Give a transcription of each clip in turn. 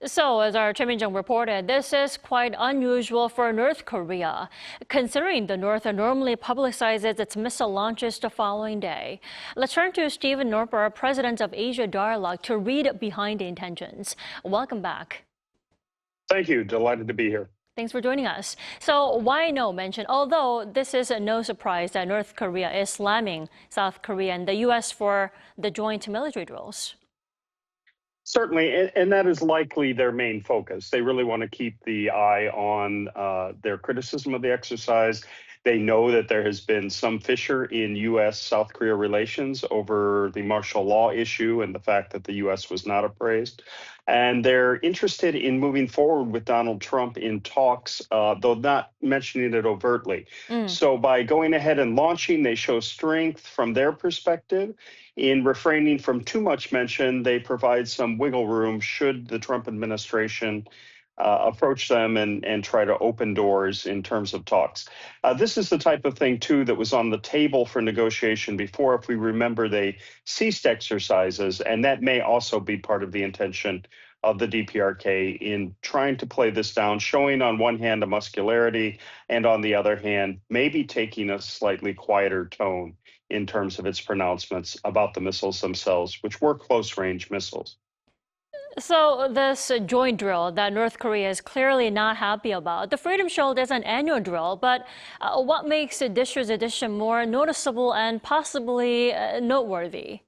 So, as our Choi Min-jung reported, this is quite unusual for North Korea, considering the North normally publicizes its missile launches the following day. Let's turn to Stephen Noerper, president of Asia Dialogue, to read behind the intentions. Welcome back. Thank you. Delighted to be here. Thanks for joining us. So why no mention, although this is no surprise that North Korea is slamming South Korea and the U.S. for the joint military drills? Certainly, and that is likely their main focus. They really want to keep the eye on their criticism of the exercise. They know that there has been some fissure in U.S.-South Korea relations over the martial law issue and the fact that the U.S. was not appraised. And they're interested in moving forward with Donald Trump in talks, though not mentioning it overtly. So by going ahead and launching, they show strength from their perspective. In refraining from too much mention, they provide some wiggle room should the Trump administration approach them and try to open doors in terms of talks. This is the type of thing, too, that was on the table for negotiation before, if we remember, they ceased exercises, and that may also be part of the intention of the DPRK in trying to play this down, showing on one hand a muscularity, and on the other hand, maybe taking a slightly quieter tone in terms of its pronouncements about the missiles themselves, which were close-range missiles. So this joint drill that North Korea is clearly not happy about. The Freedom Shield is an annual drill, but what makes this year's edition more noticeable and possibly noteworthy?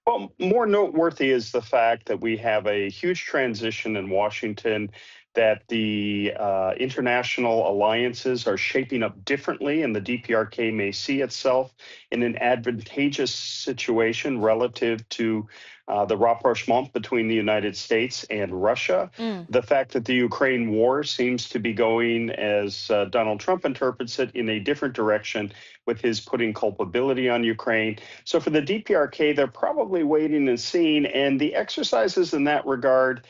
Well, more noteworthy is the fact that we have a huge transition in Washington, that the international alliances are shaping up differently, and the DPRK may see itself in an advantageous situation relative to the rapprochement between the United States and Russia. The fact that the Ukraine war seems to be going, as Donald Trump interprets it, in a different direction with his putting culpability on Ukraine. So for the DPRK, they're probably waiting and seeing, and the exercises in that regard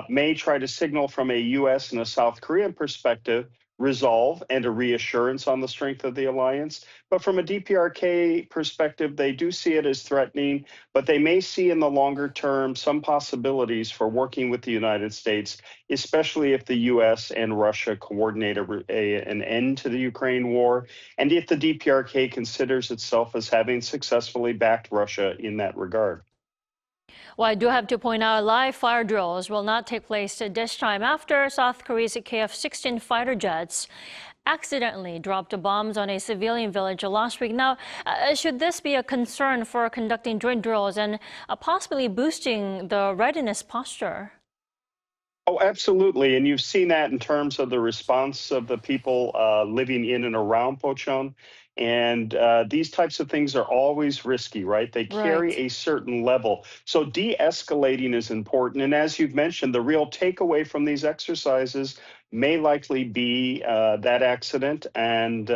may try to signal from a U.S. and a South Korean perspective resolve and a reassurance on the strength of the alliance. But from a DPRK perspective, they do see it as threatening, but they may see in the longer term some possibilities for working with the United States, especially if the U.S. and Russia coordinate an end to the Ukraine war, and if the DPRK considers itself as having successfully backed Russia in that regard. Well, I do have to point out live fire drills will not take place this time after South Korea's KF-16 fighter jets accidentally dropped bombs on a civilian village last week. Now, should this be a concern for conducting joint drills and possibly boosting the readiness posture? Oh, absolutely. And you've seen that in terms of the response of the people living in and around Pocheon. And these types of things are always risky, right? They carry a certain level. So de-escalating is important. And as you've mentioned, the real takeaway from these exercises may likely be that accident and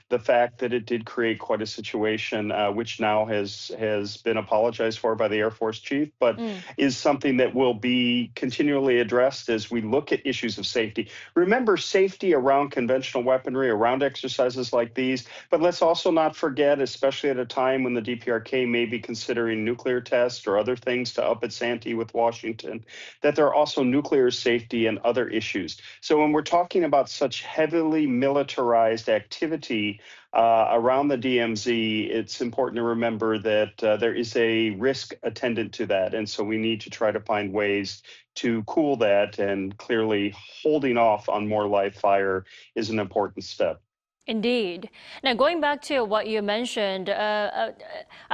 the fact that it did create quite a situation, which now has been apologized for by the Air Force chief, but is something that will be continually addressed as we look at issues of safety. Remember, safety around conventional weaponry, around exercises like these, but let's also not forget, especially at a time when the DPRK may be considering nuclear tests or other things to up its ante with Washington, that there are also nuclear safety and other issues. So when we're talking about such heavily militarized activity around the DMZ, it's important to remember that there is a risk attendant to that. And so we need to try to find ways to cool that, and clearly holding off on more live fire is an important step. Indeed. Now, going back to what you mentioned, I'd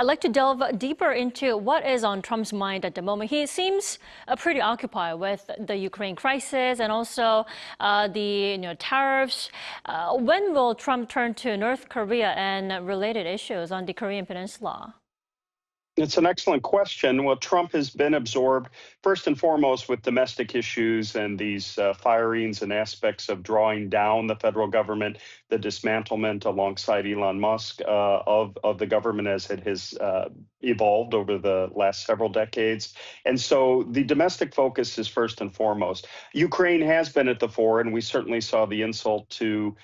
like to delve deeper into what is on Trump's mind at the moment. He seems pretty occupied with the Ukraine crisis and also the tariffs. When will Trump turn to North Korea and related issues on the Korean Peninsula? It's an excellent question. Well, Trump has been absorbed first and foremost with domestic issues and these firings and aspects of drawing down the federal government, the dismantlement alongside Elon Musk of the government as it has evolved over the last several decades. And so the domestic focus is first and foremost. Ukraine has been at the fore, and we certainly saw the insult to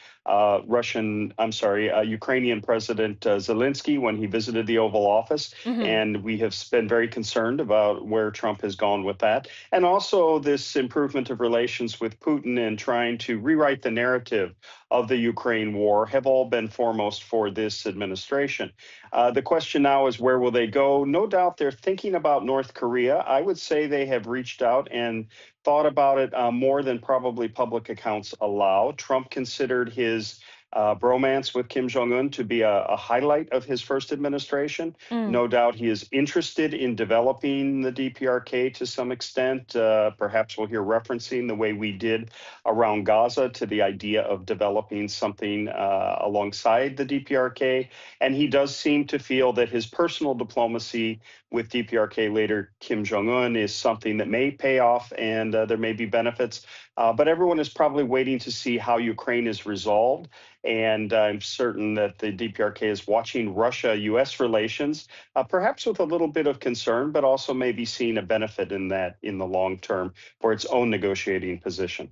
Ukrainian President Zelensky when he visited the Oval Office. And And we have been very concerned about where Trump has gone with that. And also this improvement of relations with Putin and trying to rewrite the narrative of the Ukraine war have all been foremost for this administration. The question now is, where will they go? No doubt they're thinking about North Korea. I would say they have reached out and thought about it more than probably public accounts allow. Trump considered his bromance with Kim Jong-un to be a highlight of his first administration. No doubt he is interested in developing the DPRK to some extent. Perhaps we'll hear referencing the way we did around Gaza to the idea of developing something alongside the DPRK. And he does seem to feel that his personal diplomacy with DPRK leader Kim Jong-un is something that may pay off, and there may be benefits. But everyone is probably waiting to see how Ukraine is resolved. And I'm certain that the DPRK is watching Russia-U.S. relations, perhaps with a little bit of concern, but also maybe seeing a benefit in that in the long term for its own negotiating position.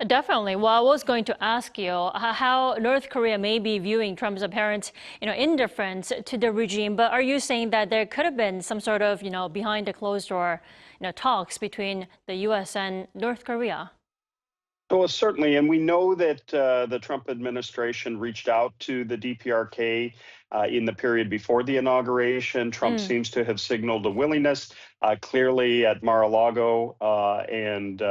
Definitely. Well, I was going to ask you how North Korea may be viewing Trump's apparent, indifference to the regime. But are you saying that there could have been some sort of, behind the closed door, talks between the U.S. and North Korea? Well, certainly. And we know that the Trump administration reached out to the DPRK in the period before the inauguration. Trump seems to have signaled a willingness clearly at Mar-a-Lago and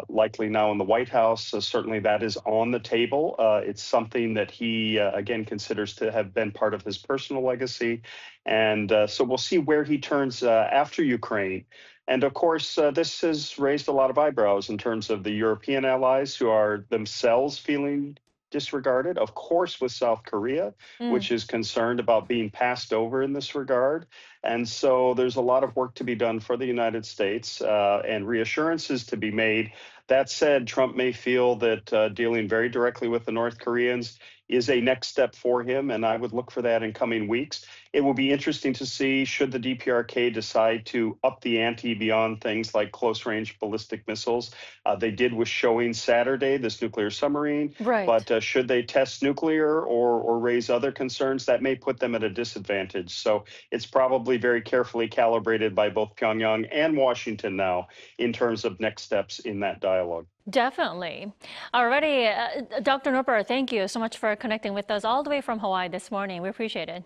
likely now in the White House. So certainly that is on the table. It's something that he, again, considers to have been part of his personal legacy. And so we'll see where he turns after Ukraine. And of course, this has raised a lot of eyebrows in terms of the European allies who are themselves feeling disregarded. Of course, with South Korea, which is concerned about being passed over in this regard. And so there's a lot of work to be done for the United States and reassurances to be made. That said, Trump may feel that dealing very directly with the North Koreans is a next step for him, and I would look for that in coming weeks. It will be interesting to see, should the DPRK decide to up the ante beyond things like close-range ballistic missiles. They did with showing Saturday this nuclear submarine, Right. but should they test nuclear or raise other concerns, that may put them at a disadvantage. So it's probably very carefully calibrated by both Pyongyang and Washington now in terms of next steps in that dialogue. Definitely. Alrighty, Dr. Noerper, thank you so much for connecting with us all the way from Hawaii this morning. We appreciate it.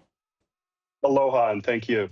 Aloha and thank you.